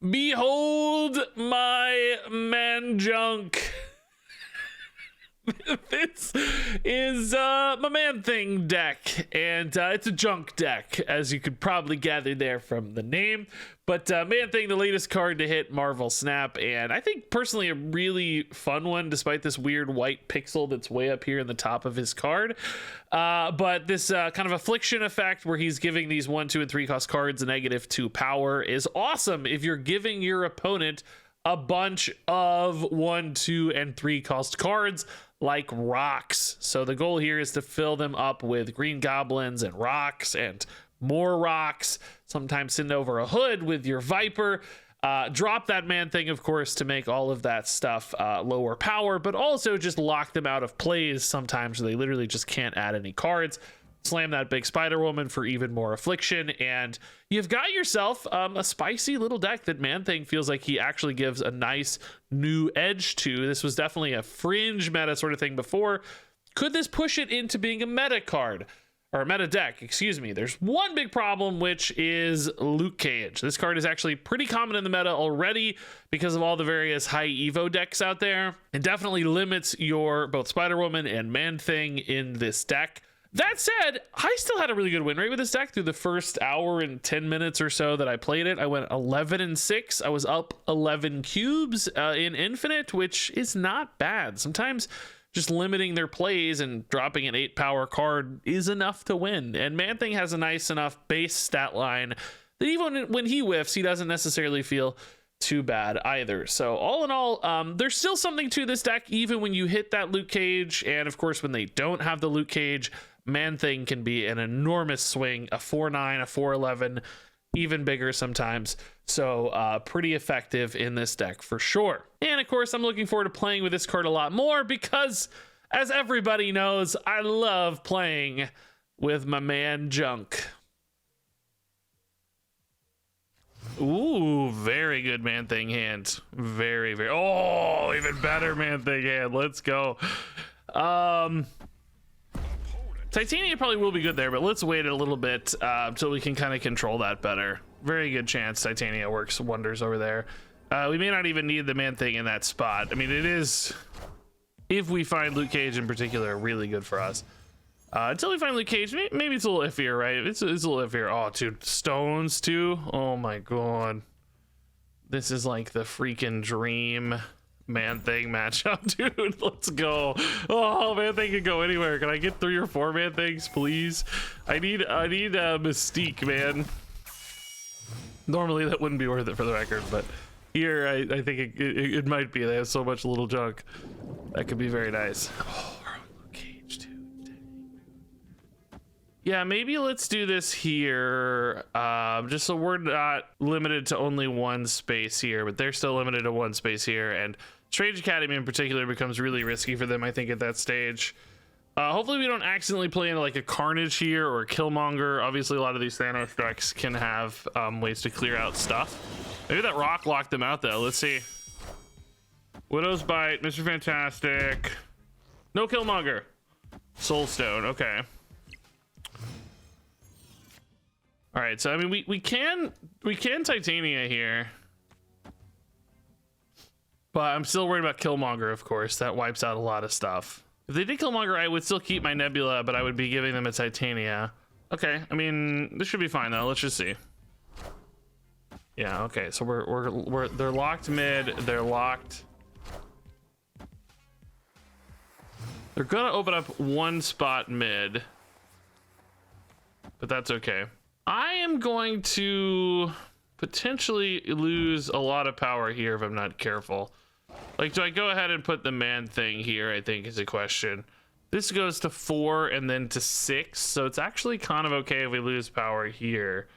Behold my man junk. This is my Man Thing deck, and it's a junk deck, as you could probably gather there from the name. But Man Thing, the latest card to hit Marvel Snap, and I think personally a really fun one, despite this weird white pixel that's way up here in the top of his card. But this kind of affliction effect where he's giving these 1, 2, and 3 cost cards a -2 power is awesome if you're giving your opponent a bunch of 1, 2, and 3 cost cards like rocks. So the goal here is to fill them up with green goblins and rocks and more rocks. Sometimes send over a hood with your Viper. Drop that Man Thing, of course, to make all of that stuff lower power, but also just lock them out of plays sometimes they literally just can't add any cards. Slam that big Spider Woman for even more affliction, and you've got yourself a spicy little deck that Man Thing feels like he actually gives a nice new edge to. This was definitely a fringe meta sort of thing before. Could this push it into being a meta card? Or a meta deck, excuse me. There's one big problem, which is Luke Cage. This card is actually pretty common in the meta already because of all the various high Evo decks out there. It definitely limits your both Spider Woman and Man Thing in this deck. That said, I still had a really good win rate with this deck through the first hour and 10 minutes or so that I played it. I went 11-6. I was up 11 cubes in Infinite, which is not bad. Sometimes just limiting their plays and dropping an 8 power card is enough to win. And Man Thing has a nice enough base stat line that even when he whiffs, he doesn't necessarily feel too bad either. So all in all, there's still something to this deck even when you hit that Luke Cage. And of course, when they don't have the Luke Cage, Man Thing can be an enormous swing, a 4-9, a 4-11, even bigger sometimes. So pretty effective in this deck for sure. And of course, I'm looking forward to playing with this card a lot more because, as everybody knows, I love playing with my man Junk. Ooh, very good Man Thing hand. Very, very. Oh, even better Man Thing hand. Let's go. Titania probably will be good there, but let's wait a little bit until we can kind of control that better. Very good chance Titania works wonders over there. We may not even need the Man Thing in that spot. I mean, it is, if we find Luke Cage in particular, really good for us. Until we find Luke Cage, maybe it's a little iffier, right? It's a little iffier. Oh, dude, stones too? Oh my god. This is like the freaking dream Man Thing matchup, dude. Let's go. Oh, Man Thing can go anywhere. Can I get 3 or 4 Man Things, please? I need Mystique, man. Normally that wouldn't be worth it for the record, but here I think it might be. They have so much little junk. That could be very nice. Oh, Luke Cage too. Yeah, maybe let's do this here. Just so we're not limited to only one space here, but they're still limited to one space here, and Strange Academy in particular becomes really risky for them, I think, at that stage. Hopefully we don't accidentally play into like a Carnage here or a Killmonger. Obviously a lot of these Thanos decks can have ways to clear out stuff. Maybe that rock locked them out though. Let's see. Widow's Bite, Mr. Fantastic. No Killmonger. Soulstone, okay. All right, so I mean we can Titania here. But I'm still worried about Killmonger, of course. That wipes out a lot of stuff. If they did Killmonger, I would still keep my Nebula, but I would be giving them a Titania. Okay, I mean, this should be fine though. Let's just see. Yeah, okay, so they're locked mid, they're locked. They're gonna open up one spot mid, but that's okay. I am going to potentially lose a lot of power here if I'm not careful. Like, do I go ahead and put the Man Thing here, I think is a question. This goes to 4 and then to 6, so it's actually kind of okay if we lose power here.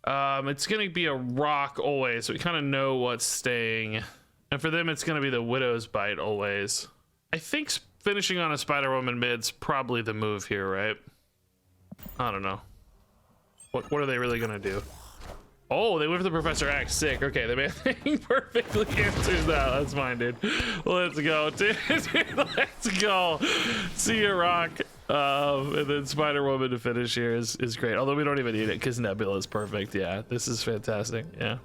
It's gonna be a rock always, so we kind of know what's staying. And for them, it's gonna be the Widow's Bite always. I think finishing on a Spider-Woman mid's probably the move here, right? I don't know. What are they really gonna do? Oh, they went for the Professor X. Sick. Okay, the Man Thing perfectly answers that. That's fine, dude. Let's go, dude. Let's go. See ya, Rock. And then Spider-Woman to finish here is great. Although we don't even need it because Nebula is perfect. Yeah, this is fantastic. Yeah.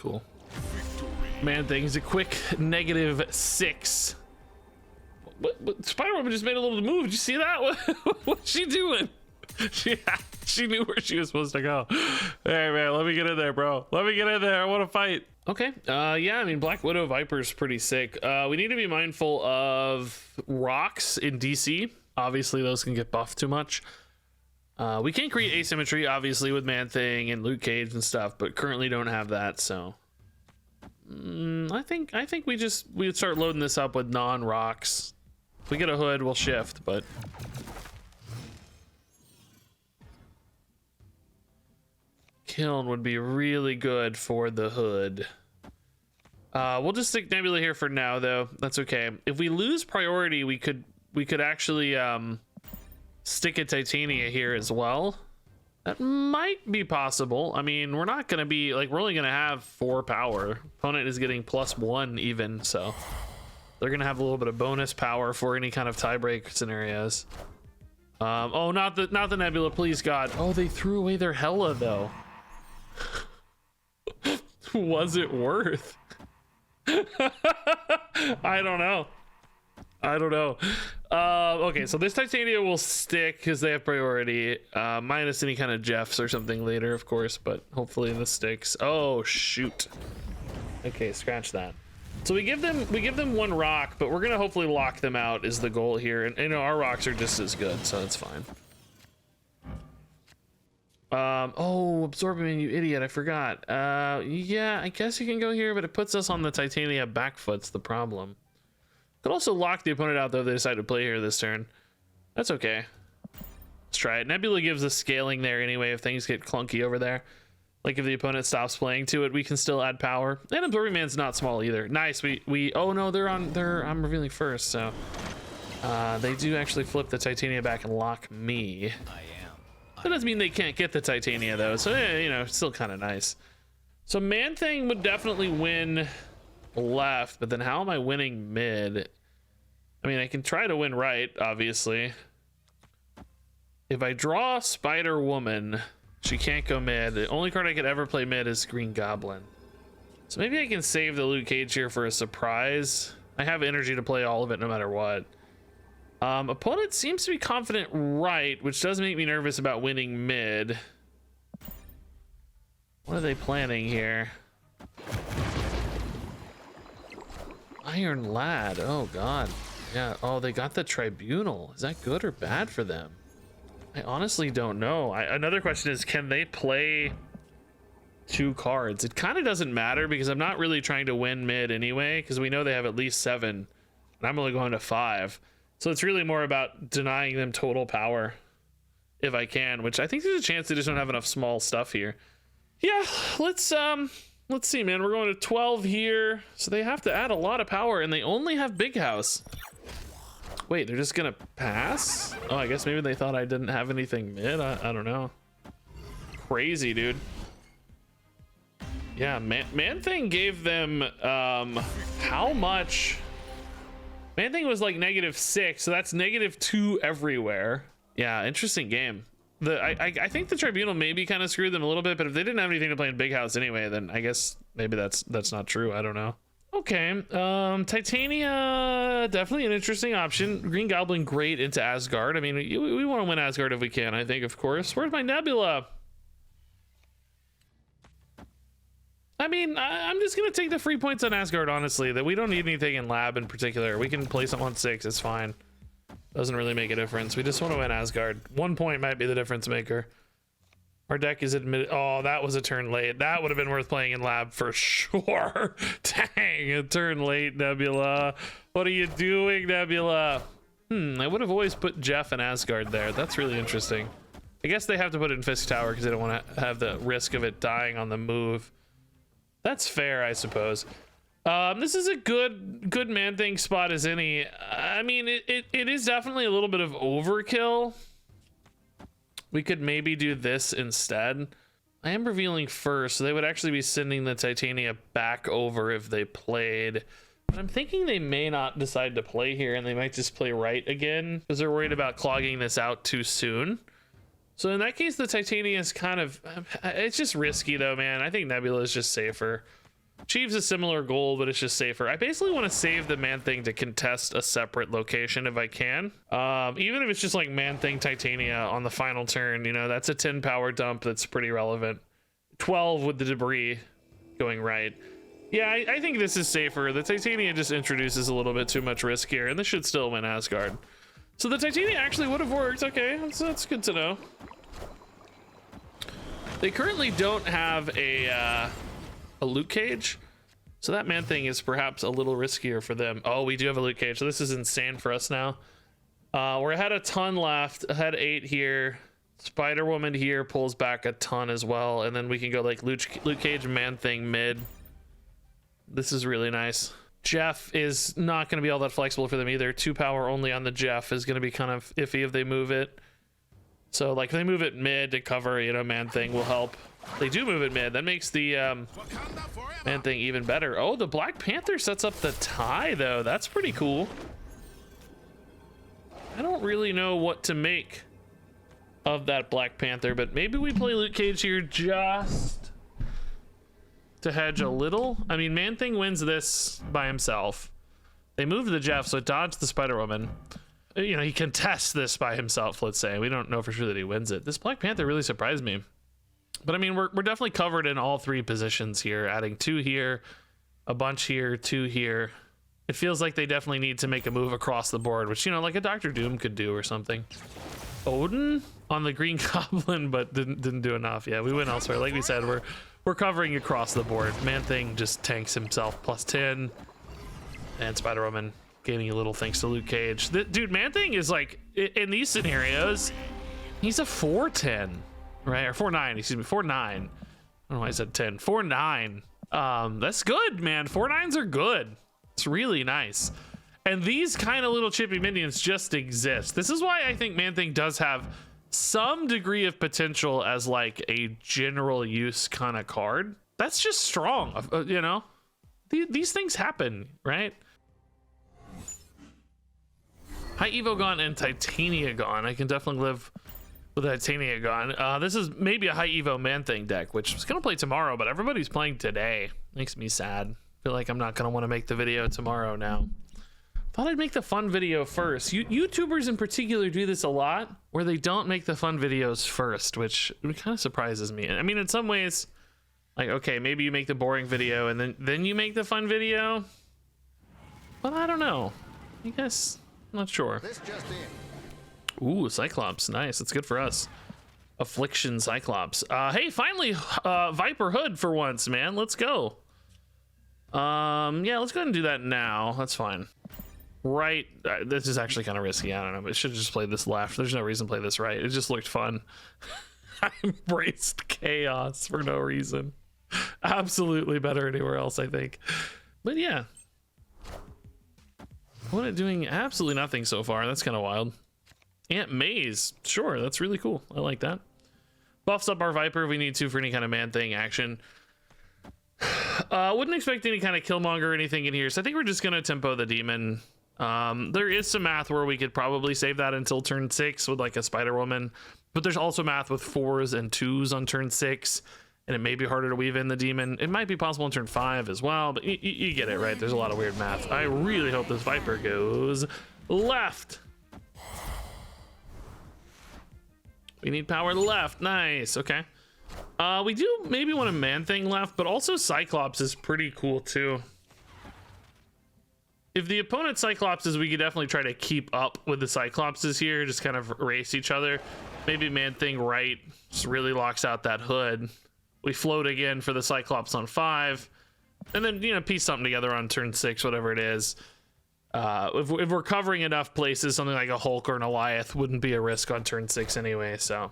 Cool. Man thing's a quick -6. What Spider-Woman just made a little move. Did you see that? What's she doing? She knew where she was supposed to go. Hey man, let me get in there, bro. Let me get in there. I want to fight. Okay. Yeah, I mean, Black Widow Viper's pretty sick. We need to be mindful of rocks in DC. Obviously, those can get buffed too much. We can create asymmetry, obviously, with Man Thing and Luke Cage and stuff, but currently don't have that, so I think we'd start loading this up with non-rocks. If we get a hood, we'll shift, but Kiln would be really good for the hood. We'll just stick Nebula here for now, though. That's okay. If we lose priority, we could actually stick a Titania here as well. That might be possible. I mean, we're not gonna be like, we're only gonna have 4 power. Opponent is getting +1 even, so they're gonna have a little bit of bonus power for any kind of tiebreak scenarios. Oh, not the Nebula, please God. Oh, they threw away their Hela though. Was it worth? I don't know. Okay, so this Titania will stick because they have priority, minus any kind of Jeffs or something later, of course, but hopefully this sticks. Oh shoot. Okay, scratch that. So we give them 1 rock, but we're gonna hopefully lock them out is the goal here, and you know our rocks are just as good, so that's fine. Oh, absorbing, you idiot, I forgot. Yeah, I guess you can go here, but it puts us on the Titania back foot's the problem. Could also lock the opponent out though if they decide to play here this turn. That's okay. Let's try it. Nebula gives us scaling there anyway if things get clunky over there. Like if the opponent stops playing to it, we can still add power. And Absorbing Man's not small either. Nice. Oh no, I'm revealing first, so they do actually flip the Titania back and lock me. That doesn't mean they can't get the Titania though, so yeah, you know, still kind of nice. So Man Thing would definitely win left, but then how am I winning mid? I mean, I can try to win right, obviously. If I draw Spider Woman, she can't go mid. The only card I could ever play mid is Green Goblin. So maybe I can save the Luke Cage here for a surprise. I have energy to play all of it no matter what. Opponent seems to be confident right, which does make me nervous about winning mid. What are they planning here? Iron Lad, oh god. Yeah, oh, they got the Tribunal. Is that good or bad for them? I honestly don't know. Another question is, can they play 2 cards? It kind of doesn't matter because I'm not really trying to win mid anyway, because we know they have at least 7, and I'm only going to 5. So it's really more about denying them total power if I can, which I think there's a chance they just don't have enough small stuff here. Yeah, let's see, man. We're going to 12 here, so they have to add a lot of power, and they only have Big House. Wait, they're just gonna pass? Oh, I guess maybe they thought I didn't have anything mid. I don't know. Crazy, dude. Yeah, Man Thing gave them how much? Man Thing was like -6, so that's -2 everywhere. Yeah, interesting game. I think the Tribunal maybe kind of screwed them a little bit, but if they didn't have anything to play in Big House anyway, then I guess maybe that's not true. I don't know. Okay, Titania, definitely an interesting option. Green Goblin, great into Asgard. I mean, we want to win Asgard if we can, I think, of course. Where's my Nebula? I mean, I'm just going to take the free points on Asgard, honestly, that we don't need anything in lab in particular. We can play something on 6, it's fine. Doesn't really make a difference. We just want to win Asgard. 1 point might be the difference maker. Our deck is admitted. Oh, that was a turn late. That would have been worth playing in lab for sure. Dang, a turn late, Nebula. What are you doing, Nebula? I would have always put Jeff and Asgard there. That's really interesting. I guess they have to put it in Fisk Tower because they don't want to have the risk of it dying on the move. That's fair, I suppose. This is a good Man Thing spot as any. I mean, it is definitely a little bit of overkill. We could maybe do this instead. I am revealing first, so they would actually be sending the Titania back over if they played. But I'm thinking they may not decide to play here, and they might just play right again because they're worried about clogging this out too soon. So in that case, the Titania is kind of, it's just risky though, man. I think Nebula is just safer. achieves a similar goal, but it's just safer. I basically want to save the Man-Thing to contest a separate location if I can. Even if it's just like Man-Thing Titania on the final turn, you know, that's a 10 power dump that's pretty relevant. 12 with the debris going right. Yeah, I think this is safer. The Titania just introduces a little bit too much risk here, and this should still win Asgard. So the Titania actually would have worked. Okay, that's good to know. They currently don't have a loot cage, so that Man-Thing is perhaps a little riskier for them. Oh, we do have a loot cage, so this is insane for us now. We're ahead a ton left, ahead 8 here. Spider-Woman here pulls back a ton as well, and then we can go like loot cage, Man-Thing mid. This is really nice. Jeff is not going to be all that flexible for them either. 2 power only on the Jeff is going to be kind of iffy if they move it. So like if they move it mid to cover, you know, Man-Thing will help. They do move it mid. That makes the Man-Thing even better. Oh, the Black Panther sets up the tie though. That's pretty cool. I don't really know what to make of that Black Panther, but maybe we play loot cage here just to hedge a little. I mean, Man-Thing wins this by himself. They move the Jeff, so it dodged the Spider-Woman. You know, he contests this by himself, let's say. We don't know for sure that he wins it. This Black Panther really surprised me. But I mean, we're definitely covered in all 3 positions here. Adding 2 here, a bunch here, 2 here. It feels like they definitely need to make a move across the board, which, you know, like a Dr. Doom could do or something. Odin on the Green Goblin, but didn't do enough. Yeah, we went elsewhere. Like we said, we're covering across the board. Man-Thing just tanks himself plus 10, and Spider-Woman gaining a little thanks to Luke Cage. Dude, Man-Thing is like, in these scenarios, he's a 4-10, right? Or 4-9, excuse me, 4-9. I don't know why I said 10. 4-9. That's good, man. 4-9s are good. It's really nice. And these kind of little chippy minions just exist. This is why I think Man-Thing does have some degree of potential as like a general use kind of card. That's just strong, you know? These things happen, right? High Evo Gon and Titania Gon. I can definitely live with Titania Gon. This is maybe a High Evo Man-Thing deck, which I was going to play tomorrow, but everybody's playing today. Makes me sad. Feel like I'm not going to want to make the video tomorrow now. Thought I'd make the fun video first. YouTubers in particular do this a lot, where they don't make the fun videos first, which kind of surprises me. I mean, in some ways, like, okay, maybe you make the boring video and then you make the fun video. But I don't know. I guess, I'm not sure. This just in. Ooh, Cyclops, nice. That's good for us. Affliction Cyclops. Hey, finally, Viper Hood for once, man. Let's go. Yeah, let's go ahead and do that now. That's fine. Right, this is actually kind of risky. I don't know, but I should have just played this left. There's no reason to play this right. It just looked fun. I embraced chaos for no reason. Absolutely better anywhere else, I think. But yeah, what it doing absolutely nothing so far. That's kind of wild. Aunt May's, sure, that's really cool. I like that. Buffs up our Viper if we need to for any kind of Man-Thing action. Wouldn't expect any kind of Killmonger or anything in here, so I think we're just gonna tempo the demon. There is some math where we could probably save that until turn 6 with like a Spider-Woman, but there's also math with 4s and 2s on turn 6, and it may be harder to weave in the demon. It might be possible on turn 5 as well, but you get it, right? There's a lot of weird math. I really hope this Viper goes left. We need power left. Nice. Okay. We do maybe want a Man-Thing left, but also Cyclops is pretty cool too. If the opponent Cyclopses, we could definitely try to keep up with the Cyclopses here, just kind of race each other. Maybe Man-Thing right just really locks out that hood. We float again for the Cyclops on 5, and then, you know, piece something together on turn 6, whatever it is. If we're covering enough places, something like a Hulk or an Goliath wouldn't be a risk on turn 6 anyway, so.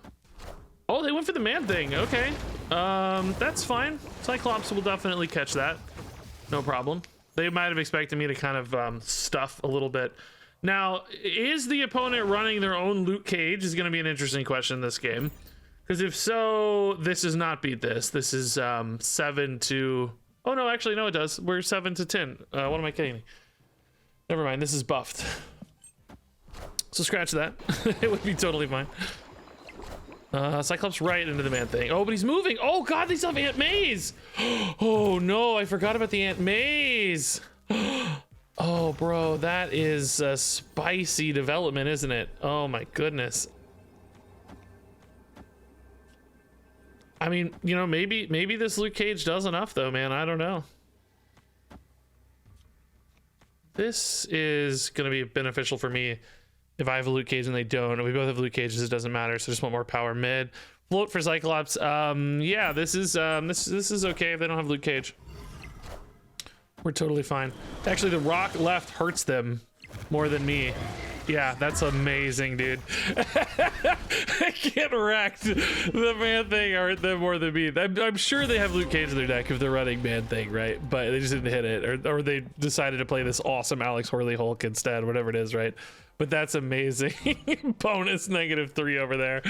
Oh, they went for the Man-Thing. Okay. That's fine. Cyclops will definitely catch that. No problem. They might have expected me to kind of stuff a little bit. Now, is the opponent running their own loot cage is going to be an interesting question in this game. Because if so, this does not beat this. This is 7 to... Oh, no, actually, no, it does. We're 7 to 10. What am I kidding? Never mind. This is buffed. So scratch that. It would be totally fine. Cyclops right into the Man-Thing. Oh, but he's moving. Oh, God, they still have Aunt May's. Oh, no. I forgot about the ant maze. Oh, bro, that is a spicy development, isn't it? Oh my goodness. I mean, you know, maybe this Luke Cage does enough though, man. I don't know. This is gonna be beneficial for me if I have a Luke Cage and they don't, and we both have Luke Cages, it doesn't matter. So just want more power mid. Float for Cyclops. Yeah, this is okay if they don't have Luke Cage. We're totally fine. Actually, the rock left hurts them more than me. Yeah, that's amazing, dude. I get wrecked. The man thing hurt them more than me. I'm sure they have Luke Cage in their deck if they're running man thing, right? But they just didn't hit it, or they decided to play this awesome Alex Horley Hulk instead, whatever it is, right? But that's amazing. Bonus -3 over there.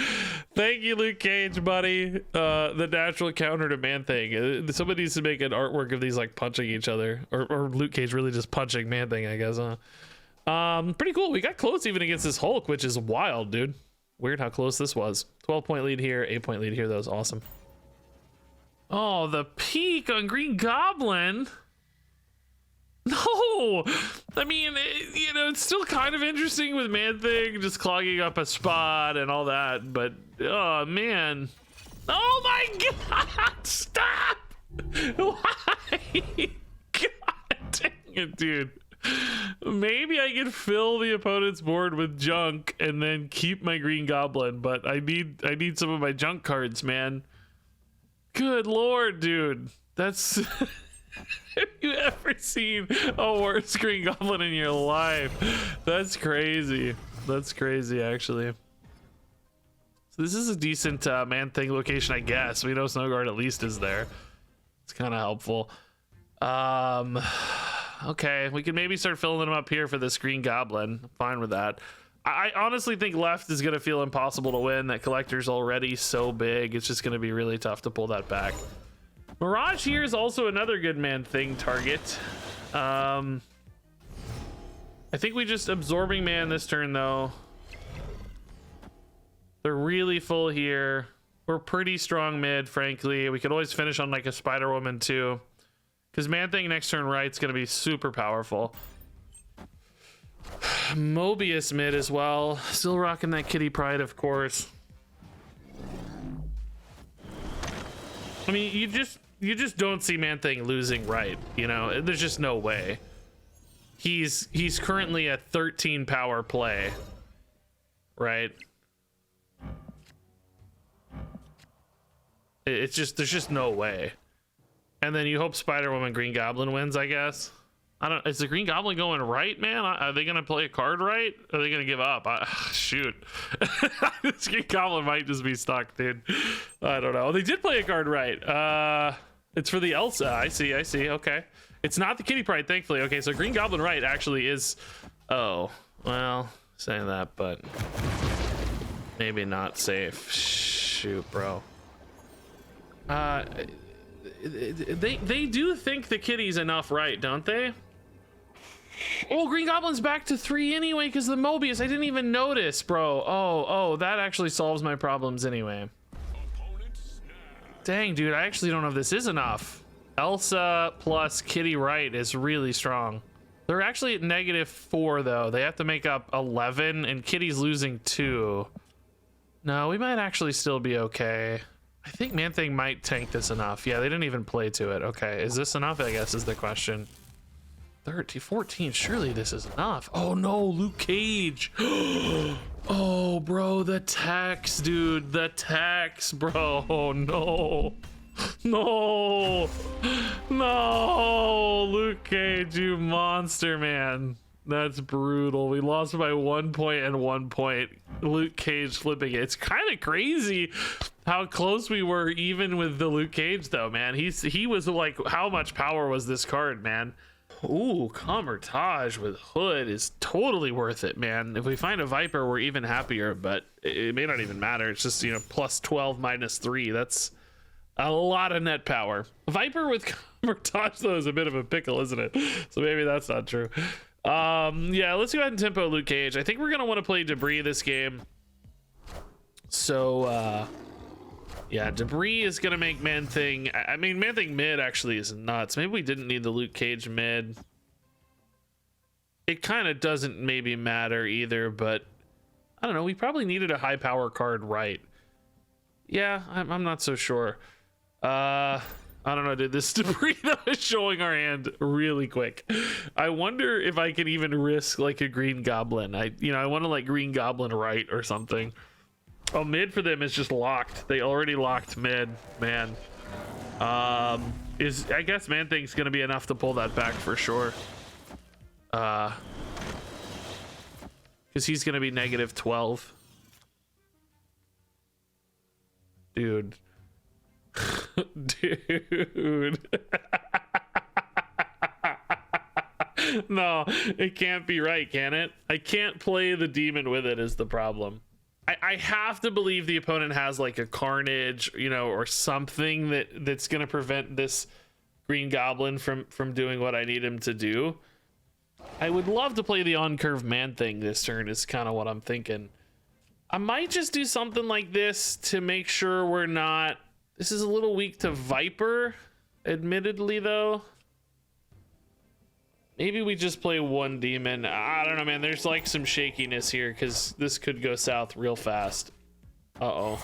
Thank you, Luke Cage, buddy. The natural counter to man thing. Somebody needs to make an artwork of these like punching each other, or Luke Cage really just punching man thing, I guess, huh? Pretty cool. We got close even against this Hulk, which is wild, dude. Weird how close this was. 12-point lead here, 8-point lead here. That was awesome. Oh, the peak on Green Goblin. No, I mean, you know, it's still kind of interesting with man thing just clogging up a spot and all that, but oh man, oh my god, stop. Why? God dang it, dude. Maybe I can fill the opponent's board with junk and then keep my Green Goblin, but I need some of my junk cards, man. Good lord, dude. That's have you ever seen a worse Green Goblin in your life? That's crazy. That's crazy, actually. So this is a decent man thing location, I guess. We know Snowguard at least is there. It's kind of helpful. Okay, we can maybe start filling them up here for this Green Goblin. I'm fine with that. I honestly think left is going to feel impossible to win. That collector's already so big. It's just going to be really tough to pull that back. Mirage here is also another good man thing target. I think we just absorbing man this turn, though. They're really full here. We're pretty strong mid, frankly. We could always finish on like a Spider Woman, too. Because man thing next turn right's going to be super powerful. Mobius mid as well. Still rocking that Kitty Pride, of course. I mean, you just don't see man thing losing right. You know, there's just no way. He's currently a 13 power play, right? It's just there's just no way. And then you hope Spider-Woman Green Goblin wins, I guess. I don't. Is the Green Goblin going right, man? Are they gonna play a card right? Or are they gonna give up? Shoot, this Green Goblin might just be stuck, dude. I don't know. They did play a card right. It's for the Elsa. I see. Okay, it's not the Kitty Pride, thankfully. Okay, so Green Goblin right actually is. Oh, well, saying that, but maybe not safe. Shoot, bro. They do think the kitty's enough, right? Don't they? Oh, Green Goblin's back to 3 anyway because the Mobius. I didn't even notice, bro. Oh, that actually solves my problems anyway. Dang, dude, I actually don't know if this is enough. Elsa plus Kitty right is really strong. They're actually at -4 though. They have to make up 11 and Kitty's losing 2. No, we might actually still be okay. I think man thing might tank this enough. Yeah, they didn't even play to it. Okay, is this enough, I guess, is the question. 13, 14, surely this is enough. Oh no, Luke Cage. Oh, bro, the tax, dude. The tax, bro. Oh, no. No, Luke Cage, you monster, man. That's brutal. We lost by 1 point and 1 point. Luke Cage flipping it. It's kind of crazy how close we were even with the Luke Cage, though, man. He was like, how much power was this card, man? Ooh, Commertage with Hood is totally worth it, man. If we find a Viper, we're even happier, but it may not even matter. It's just, you know, +12, -3. That's a lot of net power. Viper with Commertage, though, is a bit of a pickle, isn't it? So maybe that's not true. Yeah, let's go ahead and tempo Luke Cage. I think we're gonna want to play Debris this game. So Yeah, debris is gonna make Man-Thing. I mean, Man-Thing mid actually is nuts. Maybe we didn't need the Luke Cage mid. It kind of doesn't maybe matter either, but I don't know. We probably needed a high power card, right? Yeah, I'm not so sure. I don't know, dude. This debris that is showing our hand really quick. I wonder if I can even risk like a Green Goblin. I want to like Green Goblin right or something. Oh, mid for them is just locked. They already locked mid, man. I guess Man-Thing's gonna be enough to pull that back for sure. Because he's gonna be -12. Dude. Dude. No, it can't be right, can it? I can't play the demon with it is the problem. I have to believe the opponent has like a Carnage, or something that's gonna prevent this Green Goblin from doing what I need him to do. I would love to play the on-curve Man-Thing this turn is kind of what I'm thinking. I might just do something like this to make sure we're not... This is a little weak to Viper, admittedly, though. Maybe we just play one demon. I don't know, man. There's like some shakiness here because this could go south real fast. Uh-oh.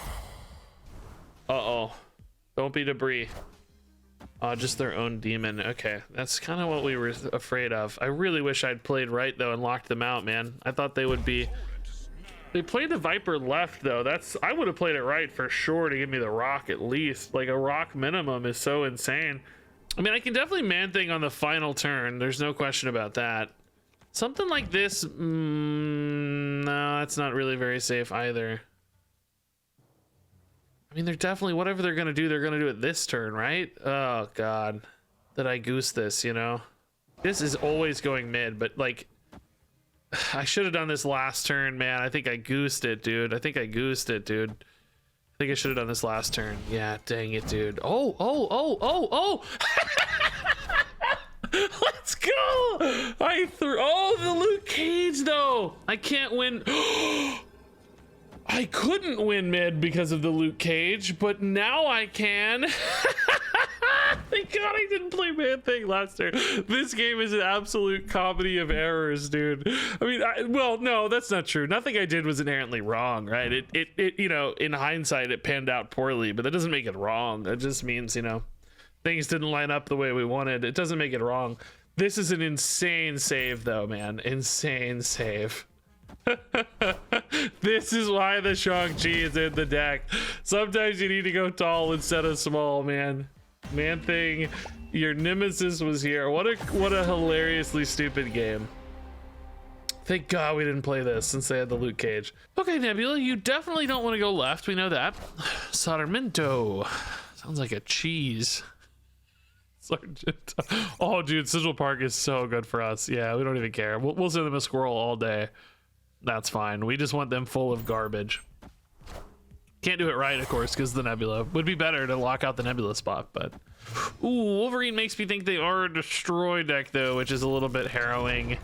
Uh-oh. Don't be debris. Just their own demon. Okay, that's kind of what we were afraid of. I really wish I'd played right, though, and locked them out, man. I thought they would be... They played the Viper left, though. I would have played it right for sure to give me the rock at least. Like, a rock minimum is so insane. I mean, I can definitely Man-Thing on the final turn. There's no question about that. Something like this... no, that's not really very safe either. I mean, they're definitely... Whatever they're going to do, they're going to do it this turn, right? Oh, God. Did I goose this, This is always going mid, but, like... I should have done this last turn, man. I think I goosed it, dude. I think I should have done this last turn. Yeah, dang it, dude. Oh. Let's go. The Luke Cage, though. I can't win. I couldn't win mid because of the Luke Cage, but now I can. Thank God I didn't play Man-Thing last turn. This game is an absolute comedy of errors, dude. I mean, well, no, that's not true. Nothing I did was inherently wrong, right? It in hindsight, it panned out poorly, but that doesn't make it wrong. It just means, things didn't line up the way we wanted. It doesn't make it wrong. This is an insane save, though, man. Insane save. This is why the Shang-Chi is in the deck. Sometimes you need to go tall instead of small, man. Man-Thing, your nemesis was here. What a hilariously stupid game. Thank God we didn't play this since they had the Luke Cage. Okay, Nebula, you definitely don't want to go left. We know that. Sarmiento. Sounds like a cheese. Sargento. Oh, dude, Sigil Park is so good for us. Yeah, we don't even care. We'll send them a squirrel all day. That's fine. We just want them full of garbage. Can't do it right, of course, because the Nebula. Would be better to lock out the Nebula spot, but... Ooh, Wolverine makes me think they are a destroy deck, though, which is a little bit harrowing.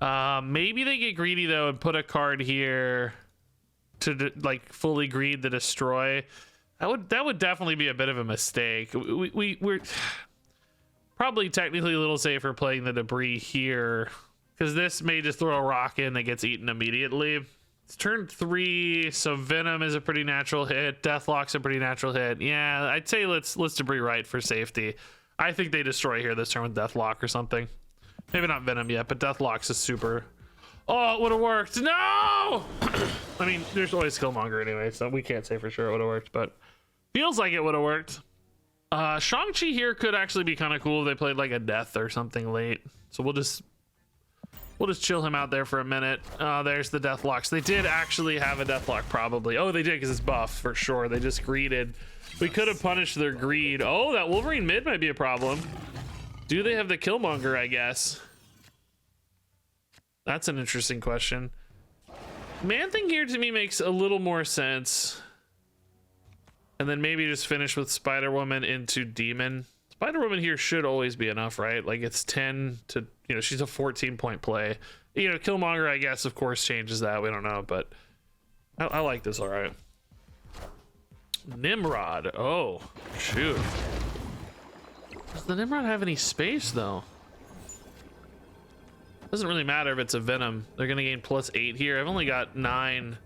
Maybe they get greedy, though, and put a card here to, like, fully greed the destroy. That would definitely be a bit of a mistake. We're probably technically a little safer playing the debris here, because this may just throw a rock in that gets eaten immediately. It's turn 3, so Venom is a pretty natural hit. Deathlock's a pretty natural hit. Yeah, I'd say let's debris right for safety. I think they destroy here this turn with Deathlock or something. Maybe not Venom yet, but Deathlock's a super... Oh, it would have worked. No! I mean, there's always Killmonger anyway, so we can't say for sure it would have worked, but feels like it would have worked. Shang-Chi here could actually be kind of cool if they played like a death or something late. So we'll just chill him out there for a minute. There's the Deathlocks. They did actually have a Deathlock, probably. Oh, they did, because it's buff for sure. They just greeded. We could have punished their greed. Oh, that Wolverine mid might be a problem. Do they have the Killmonger, I guess? That's an interesting question. Man-Thing here to me makes a little more sense. And then maybe just finish with Spider-Woman into Demon. Spider-Woman here should always be enough, right? Like, it's 10 to, she's a 14-point play. Killmonger, I guess, of course, changes that. We don't know, but I like this all right. Nimrod. Oh, shoot. Does the Nimrod have any space, though? Doesn't really matter if it's a Venom. They're going to gain +8 here. I've only got 9,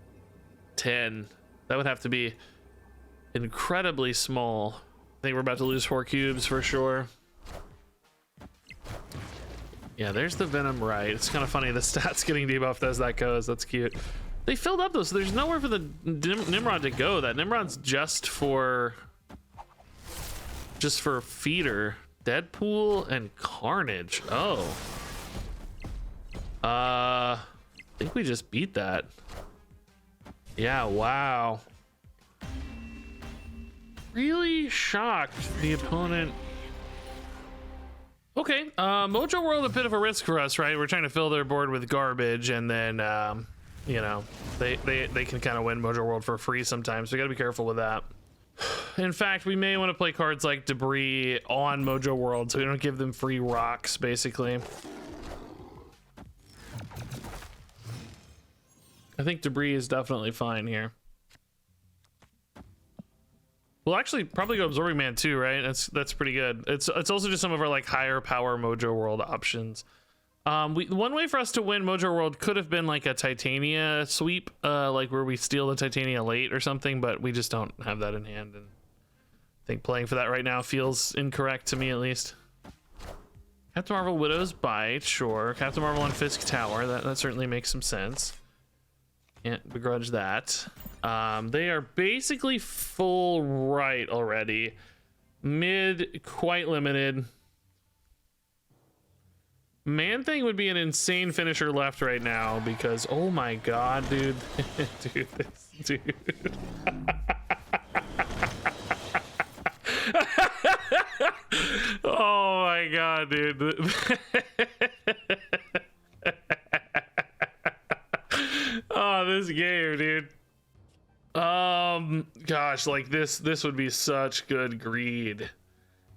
10. That would have to be incredibly small. I think we're about to lose 4 cubes for sure. Yeah, there's the Venom right. It's kind of funny. The stats getting debuffed as that goes. That's cute. They filled up though, so there's nowhere for the Nimrod to go. That Nimrod's just for feeder. Deadpool and Carnage. Oh. I think we just beat that. Yeah, wow. Really shocked the opponent. Okay, Mojo World a bit of a risk for us, right? We're trying to fill their board with garbage, and then you know, they can kind of win Mojo World for free sometimes. So we gotta be careful with that. In fact, we may want to play cards like Debris on Mojo World so we don't give them free rocks, basically. I think Debris is definitely fine here. We'll actually probably go Absorbing Man too, right? That's pretty good. It's also just some of our like higher power Mojo World options. One way for us to win Mojo World could have been like a Titania sweep, like where we steal the Titania late or something, but we just don't have that in hand, and I think playing for that right now feels incorrect to me, at least. Captain Marvel Widow's Bite, sure. Captain Marvel on Fisk Tower, that certainly makes some sense. Can't begrudge that. They are basically full right already. Mid, quite limited. Man Thing would be an insane finisher left right now because, oh my god, dude. Dude. Oh my god, dude. Oh, this game, dude. Gosh, like this would be such good greed.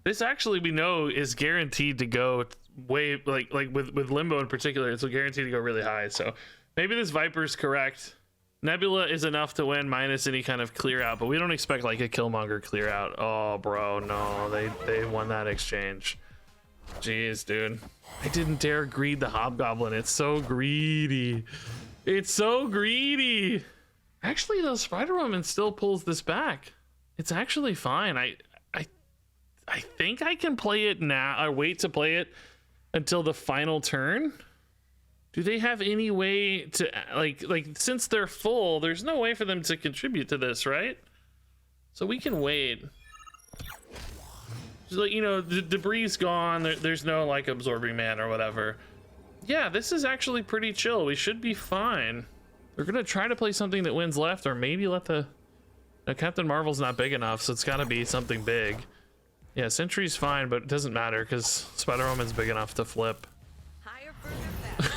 This actually we know is guaranteed to go way like with Limbo in particular, it's guaranteed to go really high. So maybe this Viper's correct. Nebula is enough to win minus any kind of clear out, but we don't expect like a Killmonger clear out. Oh, bro, no, they won that exchange. Jeez, dude. I didn't dare greed the Hobgoblin. It's so greedy. It's so greedy. Actually, though, Spider-Woman still pulls this back. It's actually fine. I think I can play it now, or wait to play it until the final turn. Do they have any way to like since they're full, there's no way for them to contribute to this, right? So we can wait. Just like, you know, the debris gone. There's no like Absorbing Man or whatever. Yeah, this is actually pretty chill. We should be fine. We're gonna try to play something that wins left, or maybe let the Captain Marvel's not big enough, so it's gotta be something big. Yeah, Sentry's fine, but it doesn't matter because Spider-Woman's big enough to flip. Higher, further,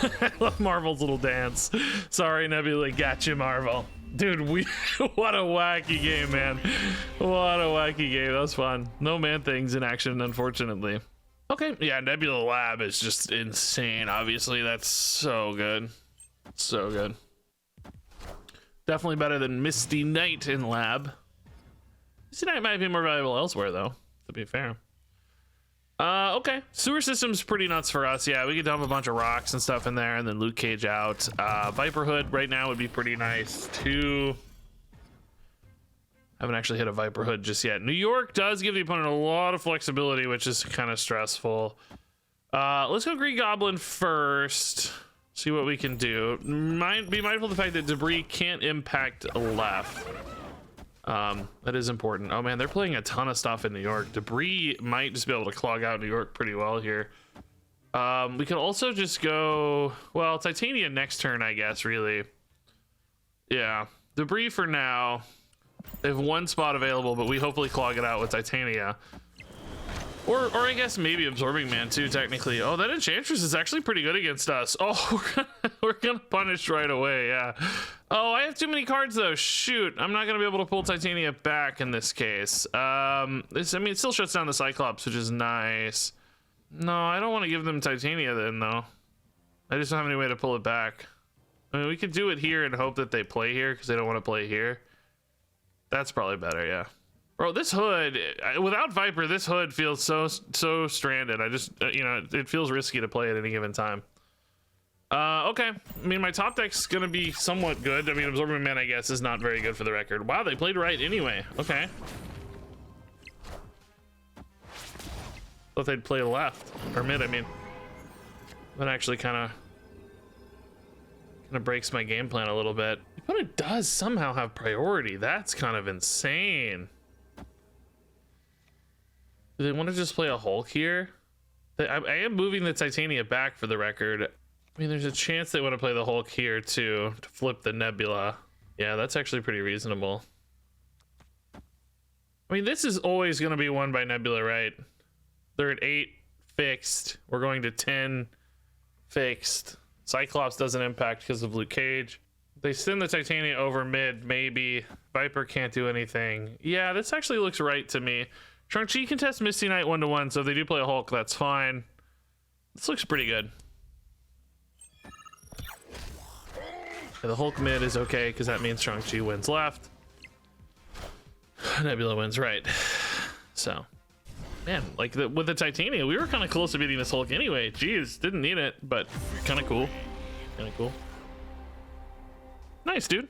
faster. I love Marvel's little dance. Sorry, Nebula, gotcha, Marvel. Dude, what a wacky game, man. What a wacky game. That was fun. No Man Things in action, unfortunately. Okay, yeah, Nebula Lab is just insane. Obviously, that's so good. So good. Definitely better than Misty Knight in Lab. Misty Knight might be more valuable elsewhere, though, to be fair. Okay, sewer system's pretty nuts for us. Yeah, we could dump a bunch of rocks and stuff in there and then Luke Cage out. Viper Hood right now would be pretty nice too. Haven't actually hit a Viper Hood just yet. New York does give the opponent a lot of flexibility, which is kind of stressful. Let's go Green Goblin first. See what we can do. Be mindful of the fact that debris can't impact left. That is important. Oh man, they're playing a ton of stuff in New York. Debris might just be able to clog out New York pretty well here. We could also just go, well, Titania next turn, I guess, really. Yeah, debris for now. They have one spot available, but we hopefully clog it out with Titania. Or I guess maybe Absorbing Man too, technically. Oh, that Enchantress is actually pretty good against us. Oh, we're gonna punish right away, yeah. Oh, I have too many cards though. Shoot, I'm not gonna be able to pull Titania back in this case. I mean, it still shuts down the Cyclops, which is nice. No, I don't want to give them Titania then, though. I just don't have any way to pull it back. I mean, we could do it here and hope that they play here because they don't want to play here. That's probably better, yeah. Bro, this hood, without Viper, this hood feels so stranded. I just, you know, it feels risky to play at any given time. Okay. I mean, my top deck's gonna be somewhat good. I mean, Absorbent Man, I guess, is not very good for the record. Wow, they played right anyway. Okay. Thought they'd play left, or mid, I mean. That actually kind of breaks my game plan a little bit. But it does somehow have priority. That's kind of insane. Do they want to just play a Hulk here? I am moving the Titania back for the record. I mean, there's a chance they want to play the Hulk here too, to flip the Nebula. Yeah, that's actually pretty reasonable. I mean, this is always going to be won by Nebula, right? They're at 8 fixed. We're going to 10 fixed. Cyclops doesn't impact because of Luke Cage. They send the Titania over mid, maybe. Viper can't do anything. Yeah, this actually looks right to me. Shang-Chi can test Misty Knight 1-1, so if they do play a Hulk, that's fine. This looks pretty good. Yeah, the Hulk mid is okay, because that means Shang-Chi wins left. Nebula wins right. So, man, like with the Titania, we were kind of close to beating this Hulk anyway. Jeez, didn't need it, but kind of cool. Kind of cool. Nice, dude.